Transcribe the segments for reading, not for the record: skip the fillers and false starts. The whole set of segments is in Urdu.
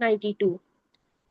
92।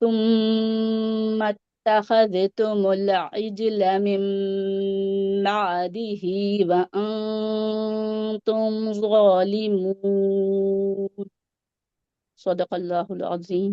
ثم اتخذتم العجل من بعده وأنتم ظالمون صدق الله العظيم।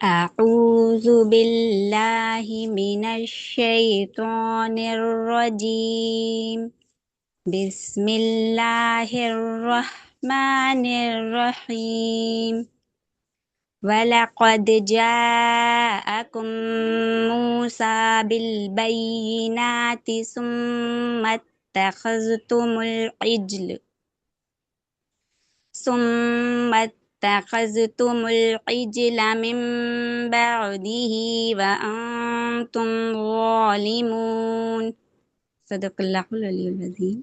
أعوذ بالله من الشيطان الرجيم. بسم الله الرحمن الرحيم. ولقد جاءكم موسى بالبينات ثم اتخذتم العجل من بعده وأنتم ظالمون صدق الله العلي العظيم।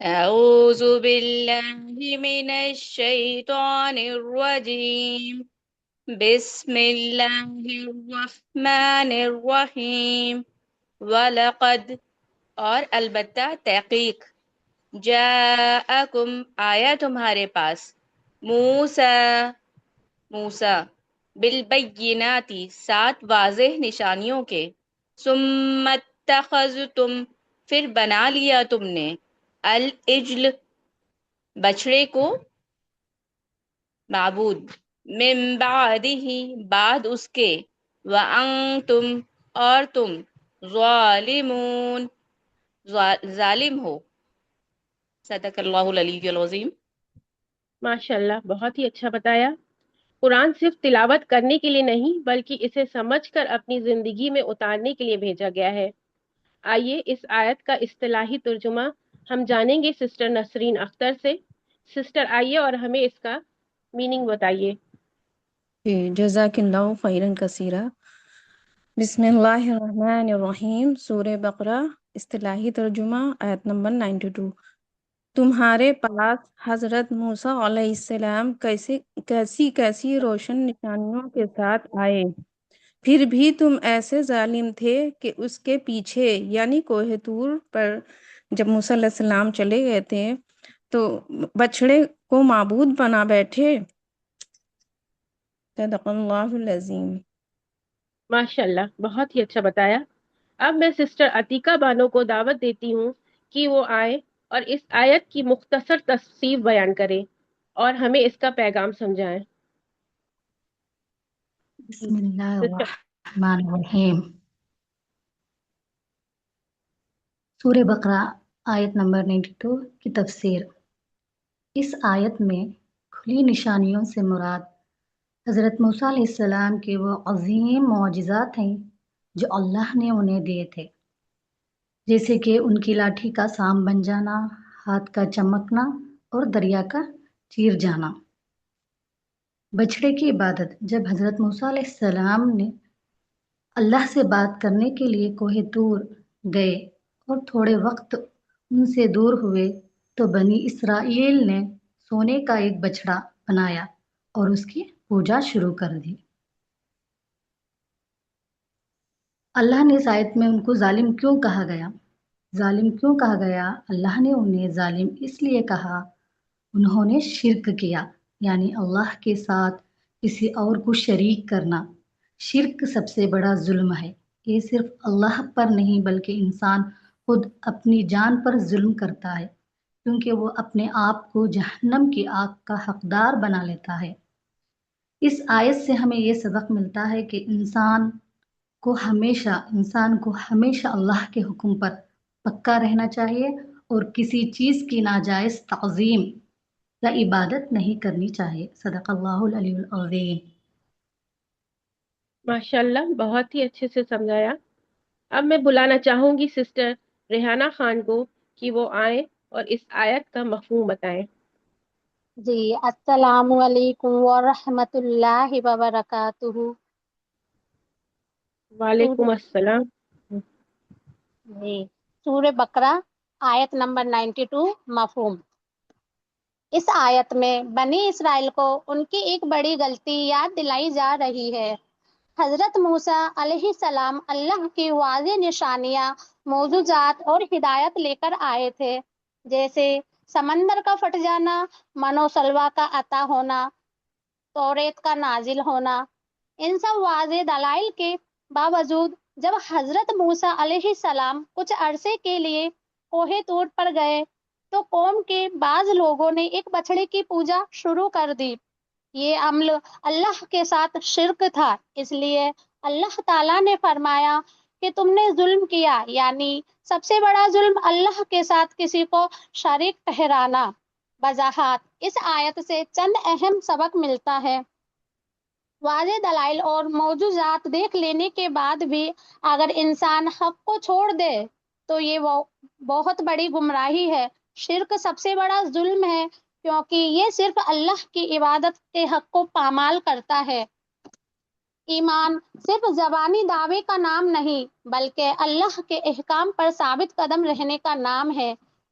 أعوذ بالله من الشيطان الرجيم بسم اللہ الرحمن الرحیم وَلَقَدْ اور البتہ تحقیق جاءکم آیا تمہارے پاس موسیٰ بالبیناتی 7 واضح نشانیوں کے ثم اتخذتم پھر بنا لیا تم نے العجل بچڑے کو معبود من بعدہ بعد اس کے وانتم اور تم ظالمون ظالم ہو صدق اللہ العلی العظیم ماشاءاللہ بہت ہی اچھا بتایا۔ قرآن صرف تلاوت کرنے کے لیے نہیں بلکہ اسے سمجھ کر اپنی زندگی میں اتارنے کے لیے بھیجا گیا ہے۔ آئیے اس آیت کا اصطلاحی ترجمہ ہم جانیں گے سسٹر نسرین اختر سے۔ سسٹر آئیے اور ہمیں اس کا میننگ بتائیے۔ جی جزاک اللہ خیرن کثیرہ۔ بسم اللہ الرحمن الرحیم۔ سورہ بقرہ اصطلاحی ترجمہ آیت نمبر 92۔ تمہارے پاس حضرت موسیٰ علیہ السلام کیسی روشن نشانیوں کے ساتھ آئے، پھر بھی تم ایسے ظالم تھے کہ اس کے پیچھے یعنی کوہ طور پر جب موسیٰ علیہ السلام چلے گئے تھے تو بچڑے کو معبود بنا بیٹھے۔ صدق اللہ العظیم۔ ماشاءاللہ بہت ہی اچھا بتایا۔ اب میں سسٹر عتیقہ بانو کو دعوت دیتی ہوں کہ وہ آئے اور اس آیت کی مختصر تفسیر بیان کریں اور ہمیں اس کا پیغام سمجھائیں۔ بسم اللہ سسٹر الرحمن الرحیم۔ سورہ بقرہ آیت نمبر 92 کی تفسیر۔ اس آیت میں کھلی نشانیوں سے مراد حضرت موسیٰ علیہ السلام کے وہ عظیم معجزات ہیں جو اللہ نے انہیں دیے تھے، جیسے کہ ان کی لاٹھی کا سام بن جانا، ہاتھ کا چمکنا اور دریا کا چیر جانا۔ بچھڑے کی عبادت۔ جب حضرت موسیٰ علیہ السلام نے اللہ سے بات کرنے کے لیے کوہ طور گئے اور تھوڑے وقت ان سے دور ہوئے تو بنی اسرائیل نے سونے کا ایک بچڑا بنایا اور اس کی پوجا شروع کر دی۔ اللہ نے اس آیت میں ان کو ظالم کیوں کہا گیا؟ ظالم کیوں کہا گیا؟ اللہ نے انہیں ظالم اس لیے کہا، انہوں نے شرک کیا، یعنی اللہ کے ساتھ کسی اور کو شریک کرنا۔ شرک سب سے بڑا ظلم ہے۔ یہ صرف اللہ پر نہیں بلکہ انسان خود اپنی جان پر ظلم کرتا ہے، کیونکہ وہ اپنے آپ کو جہنم کی آگ کا حقدار بنا لیتا ہے۔ اس آیت سے ہمیں یہ سبق ملتا ہے کہ انسان کو ہمیشہ اللہ کے حکم پر پکا رہنا چاہیے اور کسی چیز کی ناجائز تعظیم یا عبادت نہیں کرنی چاہیے۔ صدق اللہ العلی العظیم۔ ماشاءاللہ بہت ہی اچھے سے سمجھایا۔ اب میں بلانا چاہوں گی سسٹر ریحانہ خان کو کہ وہ آئیں اور اس آیت کا مفہوم بتائیں۔ جی السلام علیکم ورحمۃ اللہ وبرکاتہ۔ وعلیکم السلام۔ جی سورہ بقرہ آیت نمبر 92 مفہوم۔ اس آیت میں بنی اسرائیل کو ان کی ایک بڑی غلطی یاد دلائی جا رہی ہے۔ حضرت موسیٰ علیہ السلام اللہ کی واضح نشانیاں، معجزات اور ہدایت لے کر آئے تھے، جیسے سمندر کا پھٹ جانا، من و سلوہ کا عطا ہونا، توریت کا نازل ہونا۔ ان سب واضح دلائل کے باوجود جب حضرت موسیٰ علیہ السلام کچھ عرصے کے لیے کوہ طور پر گئے تو قوم کے بعض لوگوں نے ایک بچڑے کی پوجا شروع کر دی۔ یہ عمل اللہ کے ساتھ شرک تھا، اس لیے اللہ تعالیٰ نے فرمایا کہ تم نے ظلم کیا، یعنی سب سے بڑا ظلم اللہ کے ساتھ کسی کو شریک ٹھہرانا۔ وضاحت۔ اس آیت سے چند اہم سبق ملتا ہے۔ واضح دلائل اور معجزات دیکھ لینے کے بعد بھی اگر انسان حق کو چھوڑ دے تو یہ بہت بڑی گمراہی ہے۔ شرک سب سے بڑا ظلم ہے کیونکہ یہ صرف اللہ کی عبادت کے حق کو پامال کرتا ہے۔ ایمان صرف زبانی دعوے کا نام نہیں بلکہ اللہ کے احکام پر ثابت قدم رہنے کا نام ہے۔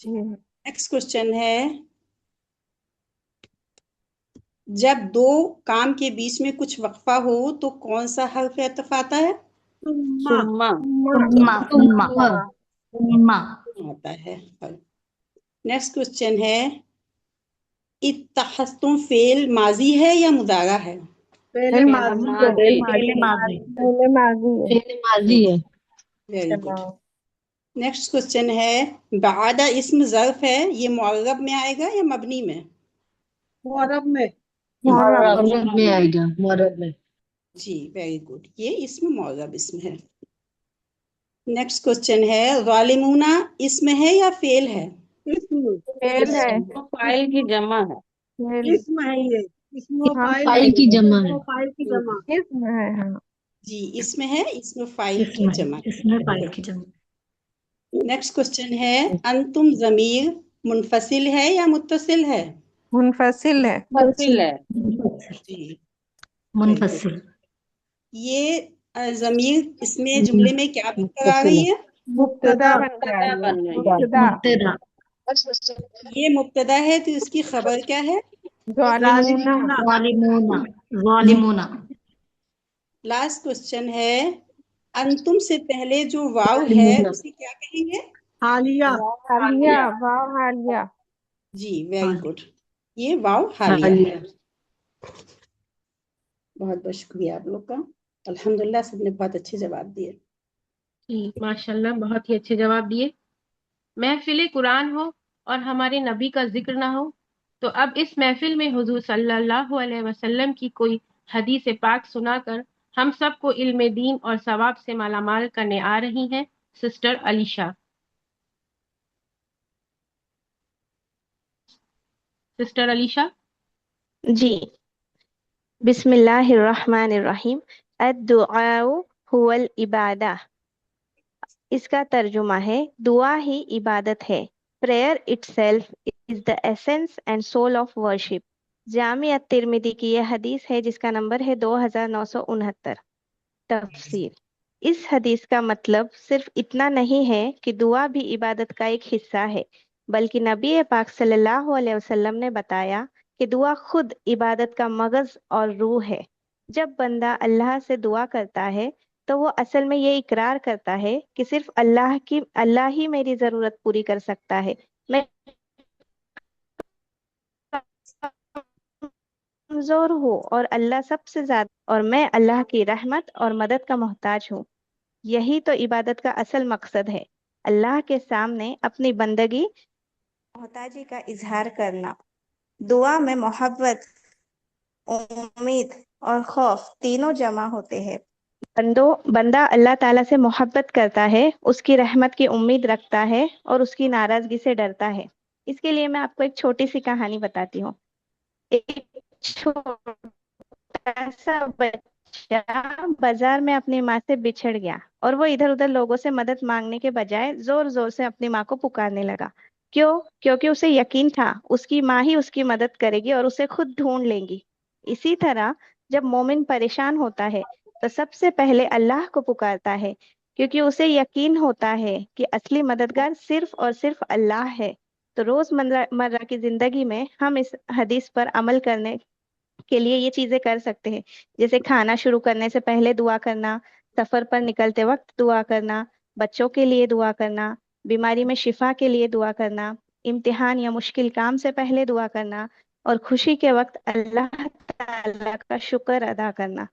نیکسٹ کوشچن ہے جب دو کام کے بیچ میں کچھ وقفہ ہو تو کون سا حرف عطف آتا ہے؟ ثم آتا ہے. نیکسٹ کوشچن ہے اتخذتم فعل ماضی ہے یا مضارع ہے؟ ماضی ہے. Very good. نیکسٹ کوشچن ہے بعد اسم ظرف ہے، یہ معرب میں آئے گا یا مبنی میں؟ معرب میں آئے گا. معرب میں. جی ویری گڈ، یہ اسم معرب اسم ہے. نیکسٹ کوشچن ہے ظالمون اسم ہے یا فعل ہے؟ فاعل کی جمع ہے. فاعل کی جمع ہے. جی اسم ہے، اسم فاعل کی جمع. اسم فاعل کی جمع. نیکسٹ کوشچن ہے انتم ضمیر منفصل ہے یا متصل ہے؟ منفصل ہے. منفصل ہے. جی منفصل. یہ ضمیر اس میں جملے میں کیا بن کر آ رہی ہے؟ مبتدا بن کے آ رہی ہے. مبتدا. یہ مبتدا ہے تو اس کی خبر کیا ہے؟ ظالمون. لاسٹ کوشچن ہے انتم سے پہلے جو واو ہے اسے کیا کہیں گے؟ حالیہ. واو حالیہ. جی ویری گڈ، یہ واو حالیہ ہے. بہت بہت شکریہ آپ لوگ کا. الحمدللہ سب نے بہت اچھے جواب دیے. ماشاء اللہ بہت ہی اچھے جواب دیے. محفل قرآن ہو اور ہمارے نبی کا ذکر نہ ہو تو اب اس محفل میں حضور صلی اللہ علیہ وسلم کی کوئی حدیث پاک سنا کر ہم سب کو علم دین اور ثواب سے مالا مال کرنے آ رہی ہیں سسٹر علیشا. سسٹر علیشا. جی بسم اللہ الرحمن الرحیم. الدعاء هو العبادہ. اس کا ترجمہ ہے دعا ہی عبادت ہے. Prayer itself is the essence and soul of worship. جامع ترمذی کی یہ حدیث ہے جس کا نمبر ہے 2969. تفسیر. اس حدیث کا مطلب صرف اتنا نہیں ہے کہ دعا بھی عبادت کا ایک حصہ ہے، بلکہ نبی پاک صلی اللہ علیہ وسلم نے بتایا کہ دعا خود عبادت کا مغز اور روح ہے. جب بندہ اللہ سے دعا کرتا ہے تو وہ اصل میں یہ اقرار کرتا ہے کہ صرف اللہ ہی میری ضرورت پوری کر سکتا ہے. میں کمزور ہوں اور اللہ سب سے زیادہ، اور میں اللہ کی رحمت اور مدد کا محتاج ہوں. یہی تو عبادت کا اصل مقصد ہے، اللہ کے سامنے اپنی بندگی محتاجی کا اظہار کرنا. دعا میں محبت، امید اور خوف تینوں جمع ہوتے ہیں. بندہ اللہ تعالیٰ سے محبت کرتا ہے، اس کی رحمت کی امید رکھتا ہے اور اس کی ناراضگی سے ڈرتا ہے. اس کے لیے میں آپ کو ایک چھوٹی سی کہانی بتاتی ہوں. ایک چھوٹا سا بچہ بازار میں اپنی ماں سے بچھڑ گیا اور وہ ادھر ادھر لوگوں سے مدد مانگنے کے بجائے زور زور سے اپنی ماں کو پکارنے لگا. کیونکہ اسے یقین تھا اس کی ماں ہی اس کی مدد کرے گی اور اسے خود ڈھونڈ لیں گی. اسی طرح جب مومن پریشان ہوتا ہے تو سب سے پہلے اللہ کو پکارتا ہے، کیونکہ اسے یقین ہوتا ہے کہ اصلی مددگار صرف اور صرف اللہ ہے. تو روز مرہ کی زندگی میں ہم اس حدیث پر عمل کرنے کے لیے یہ چیزیں کر سکتے ہیں، جیسے کھانا شروع کرنے سے پہلے دعا کرنا، سفر پر نکلتے وقت دعا کرنا، بچوں کے لیے دعا کرنا، بیماری میں شفا کے لیے دعا کرنا، امتحان یا مشکل کام سے پہلے دعا کرنا، اور خوشی کے وقت اللہ تعالیٰ کا شکر ادا کرنا.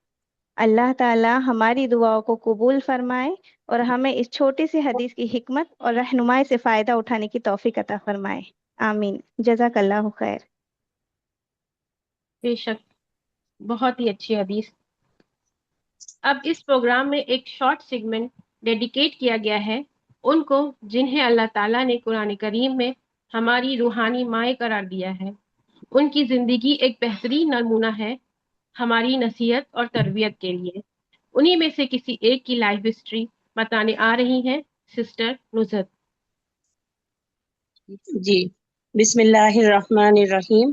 اللہ تعالیٰ ہماری دعاؤں کو قبول فرمائے اور ہمیں اس چھوٹی سی حدیث کی حکمت اور رہنمائی سے فائدہ اٹھانے کی توفیق عطا فرمائے. آمین. جزاک اللہ خیر. بے شک بہت ہی اچھی حدیث. اب اس پروگرام میں ایک شارٹ سیگمنٹ ڈیڈیکیٹ کیا گیا ہے ان کو جنہیں اللہ تعالیٰ نے قرآن کریم میں ہماری روحانی مائیں قرار دیا ہے. ان کی زندگی ایک بہترین نمونہ ہے ہماری نصیحت اور تربیت کے لیے. انہی میں سے کسی ایک کی لائف ہسٹری بتانے آ رہی ہیں سسٹر نصرت. جی بسم اللہ الرحمن الرحیم.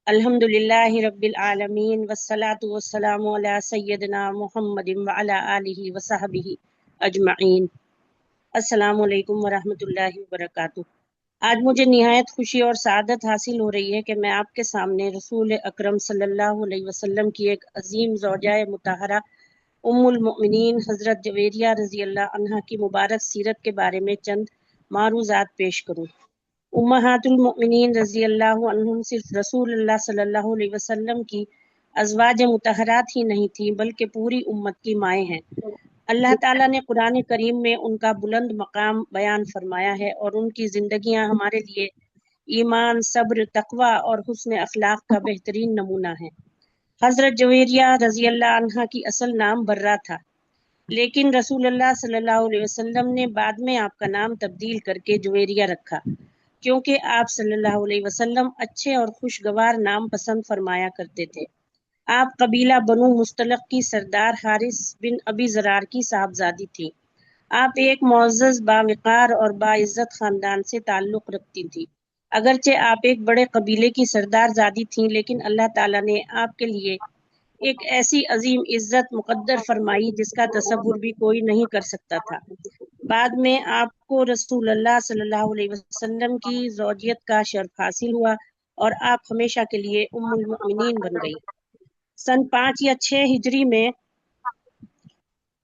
الحمد للہ رب العالمین والصلاة والسلام علی سیدنا محمد وعلی آلہ وصحبہ اجمعین. السلام علیکم ورحمۃ اللہ وبرکاتہ. آج مجھے نہایت خوشی اور سعادت حاصل ہو رہی ہے کہ میں آپ کے سامنے رسول اکرم صلی اللہ علیہ وسلم کی ایک عظیم زوجہ مطہرہ ام المؤمنین حضرت جویریہ رضی اللہ عنہا کی مبارک سیرت کے بارے میں چند معروضات پیش کروں۔ امہات المؤمنین رضی اللہ عنہم صرف رسول اللہ صلی اللہ علیہ وسلم کی ازواج مطہرات ہی نہیں تھیں بلکہ پوری امت کی مائیں ہیں۔ اللہ تعالیٰ نے قرآن کریم میں ان کا بلند مقام بیان فرمایا ہے اور ان کی زندگیاں ہمارے لیے ایمان، صبر، تقوی اور حسن اخلاق کا بہترین نمونہ ہیں۔ حضرت جویریہ رضی اللہ عنہا کی اصل نام برہ تھا، لیکن رسول اللہ صلی اللہ علیہ وسلم نے بعد میں آپ کا نام تبدیل کر کے جویریہ رکھا، کیونکہ آپ صلی اللہ علیہ وسلم اچھے اور خوشگوار نام پسند فرمایا کرتے تھے۔ آپ قبیلہ بنو مستلق کی سردار حارث بن ابی زرار کی صاحبزادی تھی۔ آپ ایک معزز، باوقار اور باعزت خاندان سے تعلق رکھتی تھی۔ اگرچہ آپ ایک بڑے قبیلے کی سردار زادی تھیں، لیکن اللہ تعالیٰ نے آپ کے لیے ایک ایسی عظیم عزت مقدر فرمائی جس کا تصور بھی کوئی نہیں کر سکتا تھا۔ بعد میں آپ کو رسول اللہ صلی اللہ علیہ وسلم کی زوجیت کا شرف حاصل ہوا اور آپ ہمیشہ کے لیے ام المؤمنین بن گئی۔ سن 5 یا 6 ہجری میں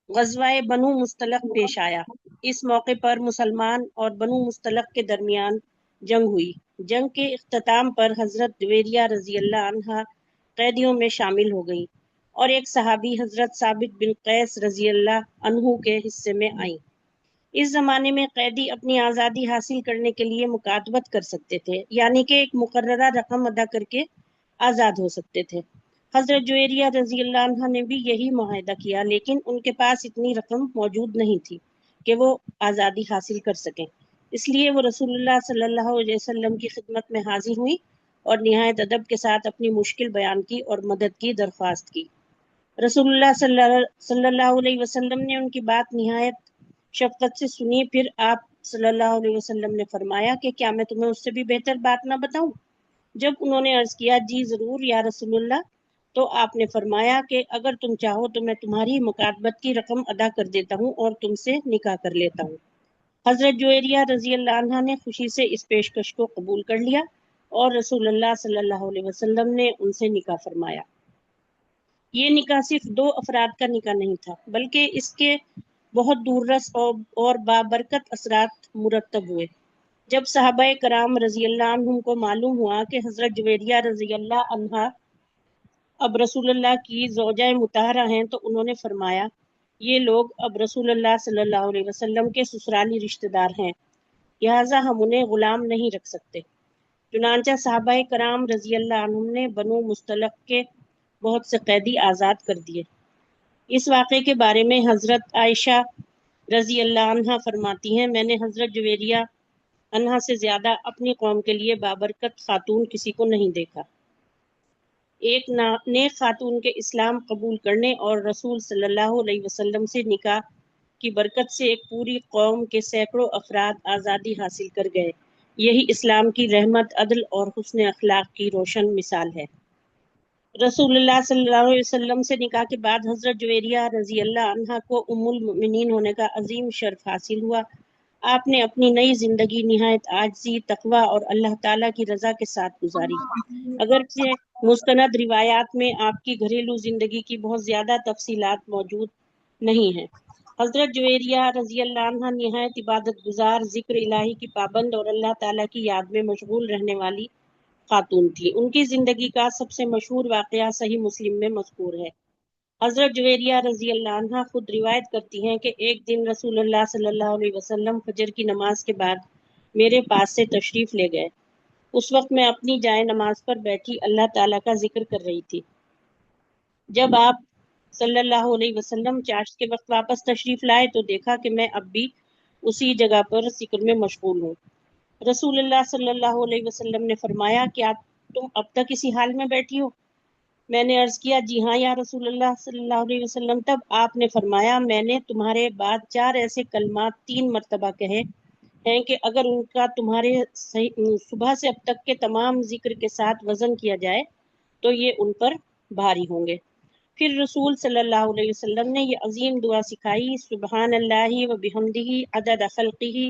غزوہ بنو مستلق پیش آیا۔ اس موقع پر مسلمان اور بنو مستلق کے درمیان جنگ ہوئی۔ جنگ کے اختتام پر حضرت جویریہ رضی اللہ عنہا قیدیوں میں شامل ہو گئی اور ایک صحابی حضرت ثابت بن قیس رضی اللہ عنہ کے حصے میں آئیں۔ اس زمانے میں قیدی اپنی آزادی حاصل کرنے کے لیے مکاتبت کر سکتے تھے، یعنی کہ ایک مقررہ رقم ادا کر کے آزاد ہو سکتے تھے۔ حضرت جویریہ رضی اللہ عنہ نے بھی یہی معاہدہ کیا، لیکن ان کے پاس اتنی رقم موجود نہیں تھی کہ وہ آزادی حاصل کر سکیں۔ اس لیے وہ رسول اللہ صلی اللہ علیہ وسلم کی خدمت میں حاضر ہوئی اور نہایت ادب کے ساتھ اپنی مشکل بیان کی اور مدد کی درخواست کی۔ رسول اللہ صلی اللہ علیہ وسلم نے ان کی بات نہایت شفقت سے سنی۔ پھر آپ صلی اللہ علیہ وسلم نے فرمایا کہ کیا میں تمہیں اس سے بھی بہتر بات نہ بتاؤں؟ جب انہوں نے عرض کیا جی ضرور یا رسول اللہ، تو آپ نے فرمایا کہ اگر تم چاہو تو میں تمہاری مکاتبت کی رقم ادا کر دیتا ہوں اور تم سے نکاح کر لیتا ہوں۔ حضرت جویریہ رضی اللہ عنہا نے خوشی سے اس پیشکش کو قبول کر لیا اور رسول اللہ صلی اللہ علیہ وسلم نے ان سے نکاح فرمایا۔ یہ نکاح صرف 2 افراد کا نکاح نہیں تھا، بلکہ اس کے بہت دور رس اور بابرکت اثرات مرتب ہوئے۔ جب صحابہ کرام رضی اللہ عنہم کو معلوم ہوا کہ حضرت جویریہ رضی اللہ عنہا اب رسول اللہ کی زوجہ مطہرہ ہیں، تو انہوں نے فرمایا یہ لوگ اب رسول اللہ صلی اللہ علیہ وسلم کے سسرالی رشتہ دار ہیں، لہٰذا ہم انہیں غلام نہیں رکھ سکتے۔ چنانچہ صحابہ کرام رضی اللہ عنہم نے بنو مستلق کے بہت سے قیدی آزاد کر دیے۔ اس واقعے کے بارے میں حضرت عائشہ رضی اللہ عنہا فرماتی ہیں، میں نے حضرت جویریہ عنہا سے زیادہ اپنی قوم کے لیے بابرکت خاتون کسی کو نہیں دیکھا۔ ایک نیک خاتون کے اسلام قبول کرنے اور رسول صلی اللہ علیہ وسلم سے نکاح کی برکت سے ایک پوری قوم کے سینکڑوں افراد آزادی حاصل کر گئے۔ یہی اسلام کی رحمت، عدل اور حسن اخلاق کی روشن مثال ہے۔ رسول اللہ صلی اللہ علیہ وسلم سے نکاح کے بعد حضرت جویریہ رضی اللہ عنہا کو ام المؤمنین ہونے کا عظیم شرف حاصل ہوا۔ آپ نے اپنی نئی زندگی نہایت عاجزی، تقوی اور اللہ تعالیٰ کی رضا کے ساتھ گزاری۔ اگرچہ مستند روایات میں آپ کی گھریلو زندگی کی بہت زیادہ تفصیلات موجود نہیں ہیں۔ حضرت جویریہ رضی اللہ عنہا نہایت عبادت گزار، ذکر الہی کی پابند اور اللہ تعالیٰ کی یاد میں مشغول رہنے والی خاتون تھی۔ ان کی زندگی کا سب سے مشہور واقعہ صحیح مسلم میں مذکور ہے۔ حضرت جویریہ رضی اللہ عنہا خود روایت کرتی ہیں کہ ایک دن رسول اللہ صلی اللہ علیہ وسلم فجر کی نماز کے بعد میرے پاس سے تشریف لے گئے۔ اس وقت میں اپنی جائے نماز پر بیٹھی اللہ تعالیٰ کا ذکر کر رہی تھی۔ جب آپ صلی اللہ علیہ وسلم چاشت کے وقت واپس تشریف لائے تو دیکھا کہ میں اب بھی اسی جگہ پر ذکر میں مشغول ہوں۔ رسول اللہ صلی اللہ علیہ وسلم نے فرمایا کیا تم اب تک اسی حال میں بیٹھی ہو؟ میں نے عرض کیا جی ہاں یا رسول اللہ صلی اللہ علیہ وسلم۔ تب آپ نے فرمایا میں نے تمہارے بعد 4 ایسے کلمات 3 مرتبہ کہے ہیں کہ اگر ان کا تمہارے صبح سے اب تک کے تمام ذکر کے ساتھ وزن کیا جائے تو یہ ان پر بھاری ہوں گے۔ پھر رسول صلی اللہ علیہ وسلم نے یہ عظیم دعا سکھائی، سبحان اللہ و بحمدہ عدد خلقہ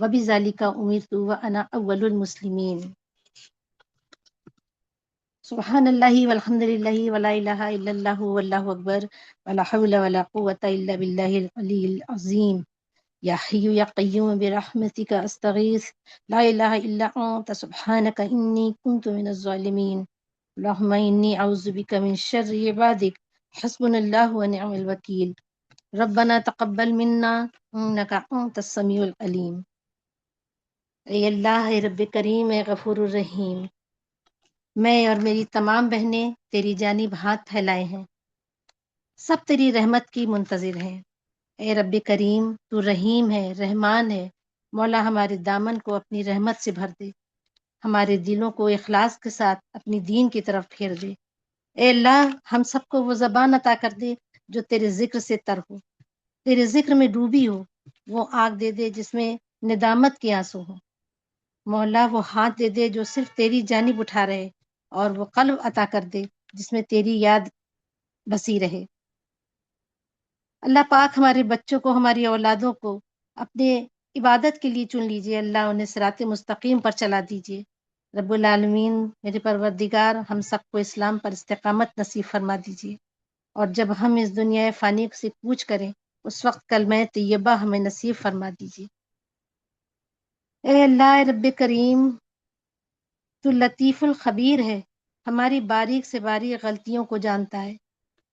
وبذالک امرت وانا اول المسلمین۔ سبحان اللہ والحمد للہ ولا الہ الا اللہ واللہ اکبر ولا حول ولا قوة الا باللہ العلی العظیم۔ یا حی یا قیوم برحمتک استغیث لا الہ الا انت سبحانک انی کنت من الظالمین۔ اللہم انی اعوذ بک من شر عبادک حسبنا اللہ ونعم الوکیل۔ ربنا تقبل منا انک انت السمیع العلیم۔ اے اللہ، اے رب کریم، اے غفور الرحیم، میں اور میری تمام بہنیں تیری جانب ہاتھ پھیلائے ہیں، سب تیری رحمت کی منتظر ہیں۔ اے رب کریم، تو رحیم ہے، رحمان ہے، مولا ہمارے دامن کو اپنی رحمت سے بھر دے، ہمارے دلوں کو اخلاص کے ساتھ اپنی دین کی طرف پھیر دے۔ اے اللہ، ہم سب کو وہ زبان عطا کر دے جو تیرے ذکر سے تر ہو، تیرے ذکر میں ڈوبی ہو، وہ آنکھ دے دے جس میں ندامت کے آنسو ہوں، مولا وہ ہاتھ دے دے جو صرف تیری جانب اٹھا رہے، اور وہ قلب عطا کر دے جس میں تیری یاد بسی رہے۔ اللہ پاک ہمارے بچوں کو، ہماری اولادوں کو اپنے عبادت کے لیے چن لیجئے، اللہ انہیں صراط مستقیم پر چلا دیجئے۔ رب العالمین، میرے پروردگار، ہم سب کو اسلام پر استقامت نصیب فرما دیجئے، اور جب ہم اس دنیا فانی سے کوچ کریں اس وقت کلمہ طیبہ ہمیں نصیب فرما دیجئے۔ اے اللہ، اے رب کریم، تو لطیف الخبیر ہے، ہماری باریک سے باریک غلطیوں کو جانتا ہے۔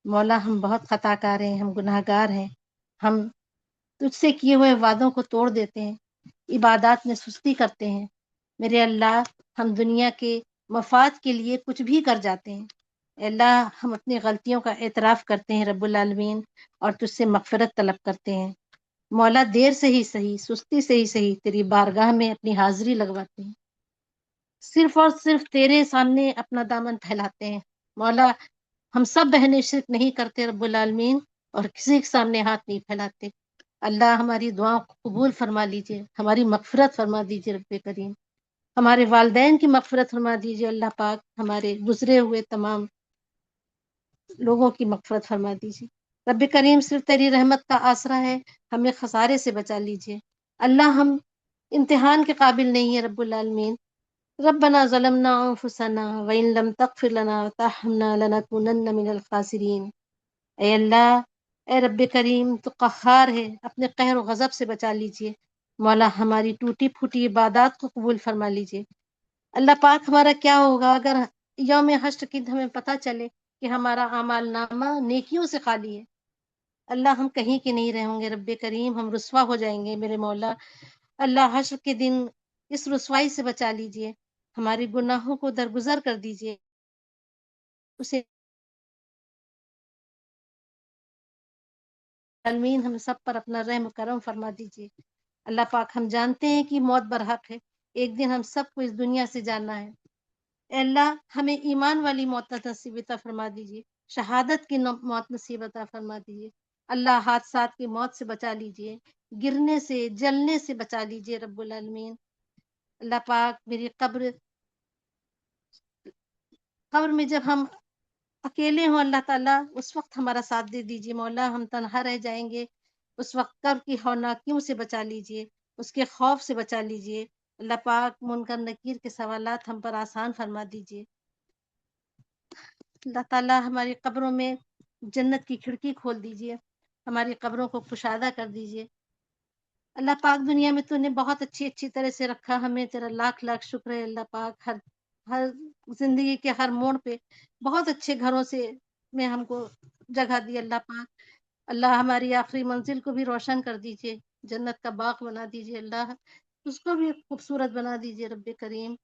مولا ہم بہت خطا کار ہیں، ہم گناہ گار ہیں، ہم تجھ سے کیے ہوئے وعدوں کو توڑ دیتے ہیں، عبادات میں سستی کرتے ہیں۔ میرے اللہ، ہم دنیا کے مفاد کے لیے کچھ بھی کر جاتے ہیں۔ اے اللہ، ہم اپنی غلطیوں کا اعتراف کرتے ہیں رب العالمین، اور تجھ سے مغفرت طلب کرتے ہیں۔ مولا دیر سے ہی صحیح، سستی سے ہی صحیح، تیری بارگاہ میں اپنی حاضری لگواتے ہیں، صرف اور صرف تیرے سامنے اپنا دامن پھیلاتے ہیں۔ مولا ہم سب بہنیں شرک نہیں کرتے رب العالمین، اور کسی کے سامنے ہاتھ نہیں پھیلاتے۔ اللہ ہماری دعاؤں کو قبول فرما لیجئے، ہماری مغفرت فرما دیجئے رب کریم، ہمارے والدین کی مغفرت فرما دیجئے اللہ پاک، ہمارے گزرے ہوئے تمام لوگوں کی مغفرت فرما دیجئے۔ رب کریم، صرف تیری رحمت کا آسرا ہے، ہمیں خسارے سے بچا لیجئے۔ اللہ ہم امتحان کے قابل نہیں ہیں رب العالمین۔ ربنا ظلمنا انفسنا وان لم تغفر لنا وترحمنا لنکونن من الخاسرین۔ اے اللہ، اے رب کریم، تو قہار ہے، اپنے قہر و غضب سے بچا لیجئے۔ مولا ہماری ٹوٹی پھوٹی عبادات کو قبول فرما لیجئے۔ اللہ پاک، ہمارا کیا ہوگا اگر یوم حشر کی ہمیں پتہ چلے کہ ہمارا اعمال نامہ نیکیوں سے خالی ہے؟ اللہ ہم کہیں کے نہیں رہیں گے رب کریم، ہم رسوا ہو جائیں گے میرے مولا۔ اللہ حشر کے دن اس رسوائی سے بچا لیجئے، ہمارے گناہوں کو درگزر کر دیجئے، اسے عالمین ہم سب پر اپنا رحم و کرم فرما دیجئے۔ اللہ پاک، ہم جانتے ہیں کہ موت برحق ہے، ایک دن ہم سب کو اس دنیا سے جانا ہے۔ اے اللہ، ہمیں ایمان والی موت نصیب عطا فرما دیجئے، شہادت کی موت نصیب عطا فرما دیجئے۔ اللہ حادثات کی موت سے بچا لیجئے، گرنے سے، جلنے سے بچا لیجئے رب العالمین۔ اللہ پاک، میری قبر میں جب ہم اکیلے ہوں اللہ تعالیٰ، اس وقت ہمارا ساتھ دے دیجئے مولا، ہم تنہا رہ جائیں گے، اس وقت قبر کی ہولناکیوں سے بچا لیجئے، اس کے خوف سے بچا لیجئے۔ اللہ پاک، منکر نکیر کے سوالات ہم پر آسان فرما دیجئے۔ اللہ تعالیٰ، ہماری قبروں میں جنت کی کھڑکی کھول دیجئے، ہماری قبروں کو کشادہ کر دیجئے۔ اللہ پاک، دنیا میں تو نے بہت اچھی طرح سے رکھا، ہمیں تیرا لاکھ لاکھ شکر ہے اللہ پاک۔ ہر زندگی کے ہر موڑ پہ بہت اچھے گھروں سے میں ہم کو جگہ دی اللہ پاک۔ اللہ ہماری آخری منزل کو بھی روشن کر دیجئے، جنت کا باغ بنا دیجئے اللہ، اس کو بھی خوبصورت بنا دیجئے رب کریم۔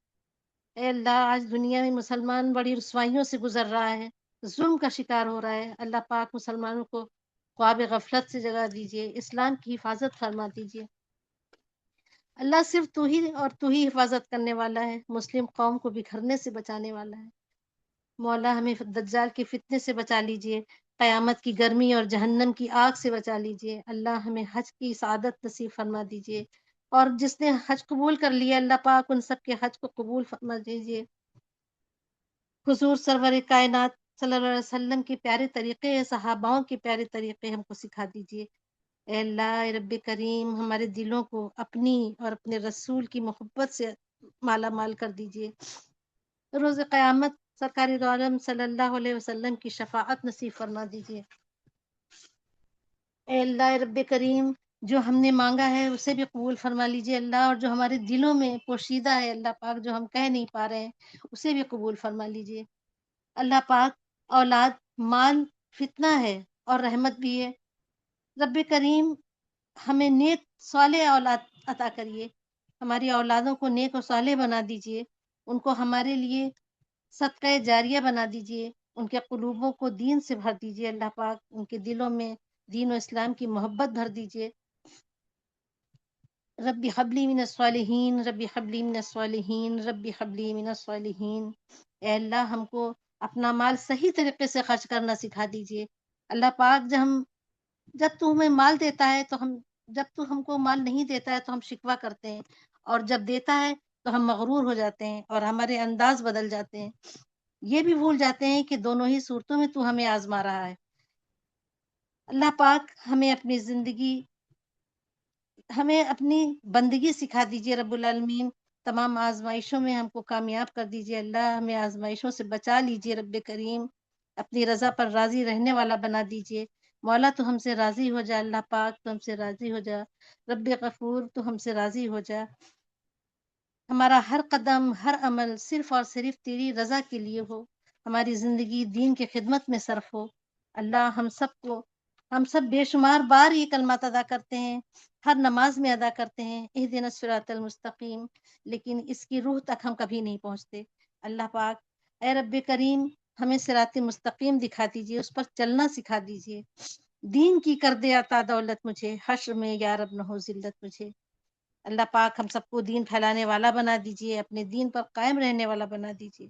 اے اللہ، آج دنیا میں مسلمان بڑی رسوائیوں سے گزر رہا ہے، ظلم کا شکار ہو رہا ہے۔ اللہ پاک، مسلمانوں کو خواب غفلت سے جگہ دیجئے، اسلام کی حفاظت فرما دیجئے۔ اللہ، صرف تو ہی اور تو ہی حفاظت کرنے والا ہے، مسلم قوم کو بکھرنے سے بچانے والا ہے۔ مولا ہمیں دجال کے فتنے سے بچا لیجئے، قیامت کی گرمی اور جہنم کی آگ سے بچا لیجئے۔ اللہ ہمیں حج کی سعادت نصیب فرما دیجئے، اور جس نے حج قبول کر لیا اللہ پاک، ان سب کے حج کو قبول فرما دیجئے۔ حضور سرور کائنات صلی اللہ علیہ وسلم کے پیارے طریقے، صحاباؤں کے پیارے طریقے ہم کو سکھا دیجئے۔ اے اللہ اے رب کریم ہمارے دلوں کو اپنی اور اپنے رسول کی محبت سے مالا مال کر دیجئے۔ روز قیامت سرکار دو عالم صلی اللہ علیہ وسلم کی شفاعت نصیب فرما دیجئے۔ اے اللہ رب کریم جو ہم نے مانگا ہے اسے بھی قبول فرما لیجئے اللہ، اور جو ہمارے دلوں میں پوشیدہ ہے اللہ پاک جو ہم کہہ نہیں پا رہے ہیں اسے بھی قبول فرما لیجئے۔ اللہ پاک اولاد مال فتنہ ہے اور رحمت بھی ہے، رب کریم ہمیں نیک صالح اولاد عطا کریے، ہماری اولادوں کو نیک و صالح بنا دیجئے، ان کو ہمارے لیے صدقہ جاریہ بنا دیجئے، ان کے قلوبوں کو دین سے بھر دیجئے اللہ پاک، ان کے دلوں میں دین و اسلام کی محبت بھر دیجئے۔ ربی حبلی من الصالحین، ربی حبلی من الصالحین، ربی حبلی من الصالحین۔ اے اللہ ہم کو اپنا مال صحیح طریقے سے خرچ کرنا سکھا دیجئے اللہ پاک، جب تو ہمیں مال دیتا ہے تو جب تو ہم کو مال نہیں دیتا ہے تو ہم شکوہ کرتے ہیں، اور جب دیتا ہے تو ہم مغرور ہو جاتے ہیں اور ہمارے انداز بدل جاتے ہیں، یہ بھی بھول جاتے ہیں کہ دونوں ہی صورتوں میں تو ہمیں آزما رہا ہے۔ اللہ پاک ہمیں اپنی بندگی سکھا دیجئے رب العالمین، تمام آزمائشوں میں ہم کو کامیاب کر دیجئے اللہ، ہمیں آزمائشوں سے بچا لیجئے رب کریم، اپنی رضا پر راضی رہنے والا بنا دیجئے۔ مولا تو ہم سے راضی ہو جا، اللہ پاک تو ہم سے راضی ہو جا، رب غفور تو ہم سے راضی ہو جا، ہمارا ہر قدم ہر عمل صرف اور صرف تیری رضا کے لیے ہو، ہماری زندگی دین کے خدمت میں صرف ہو۔ اللہ ہم سب بے شمار بار یہ کلمات ادا کرتے ہیں، ہر نماز میں ادا کرتے ہیں اہدنا الصراط المستقیم، لیکن اس کی روح تک ہم کبھی نہیں پہنچتے۔ اللہ پاک اے رب کریم ہمیں صراط مستقیم دکھا دیجئے، اس پر چلنا سکھا دیجئے، دین کی کر دے عطا دولت مجھے، حشر میں یا رب نہ ہو ذلت مجھے۔ اللہ پاک ہم سب کو دین پھیلانے والا بنا دیجئے، اپنے دین پر قائم رہنے والا بنا دیجئے،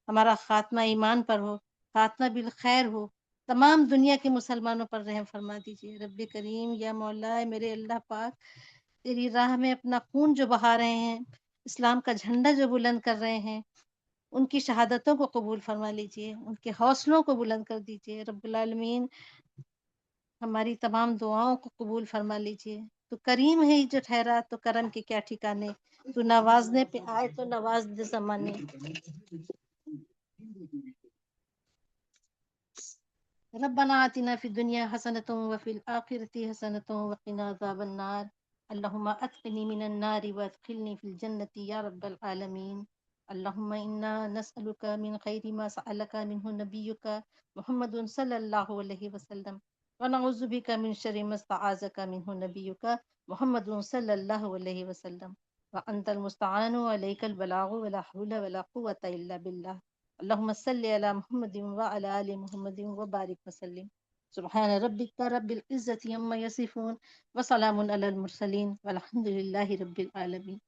ہمارا خاتمہ ایمان پر ہو، خاتمہ بالخیر ہو، تمام دنیا کے مسلمانوں پر رحم فرما دیجئے رب کریم یا مولا میرے اللہ پاک، تیری راہ میں اپنا خون جو بہا رہے ہیں، اسلام کا جھنڈا جو بلند کر رہے ہیں، ان کی شہادتوں کو قبول فرما لیجئے، ان کے حوصلوں کو بلند کر دیجئے رب العالمین، ہماری تمام دعاؤں کو قبول فرما لیجئے۔ تو کریم ہے جو ٹھہرا تو کرم کے کیا ٹھکانے، تو نوازنے پہ آئے تو نواز دے زمانے۔ ربنا آتنا فی الدنیا حسنۃ وفی الآخرۃ حسنۃ وقنا عذاب النار، اللہم اتقنی من النار وادخلنی فی الجنۃ یا رب العالمین۔ اللہم انا نسألک من خیر ما سألک منہ نبیک محمد صلی اللہ علیہ وسلم، ونعوذ بک من شر ما استعاذک منہ نبیک محمد صلی اللہ علیہ وسلم، وانت المستعان وعلیک البلاغ ولا حول ولا قوة الا باللہ۔ اللہم صلی علی محمد وعلی آل محمد وبارک وسلم، سبحان ربک رب العزت عما یصفون وسلام علی المرسلین والحمد للہ رب العالمین۔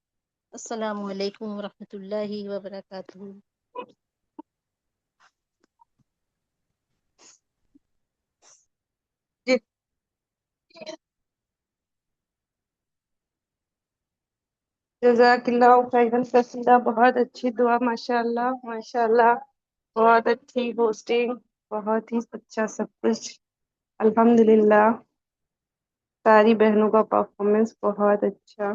السلام علیکم ورحمۃ اللہ وبرکاتہ۔ جی جزاک اللہ خیرا کثیرا، بہت اچھی دعا، ماشاء اللہ ماشاء اللہ، بہت اچھی ہوسٹنگ، بہت ہی اچھا سب کچھ، الحمدللہ، ساری بہنوں کا پرفارمنس بہت اچھا۔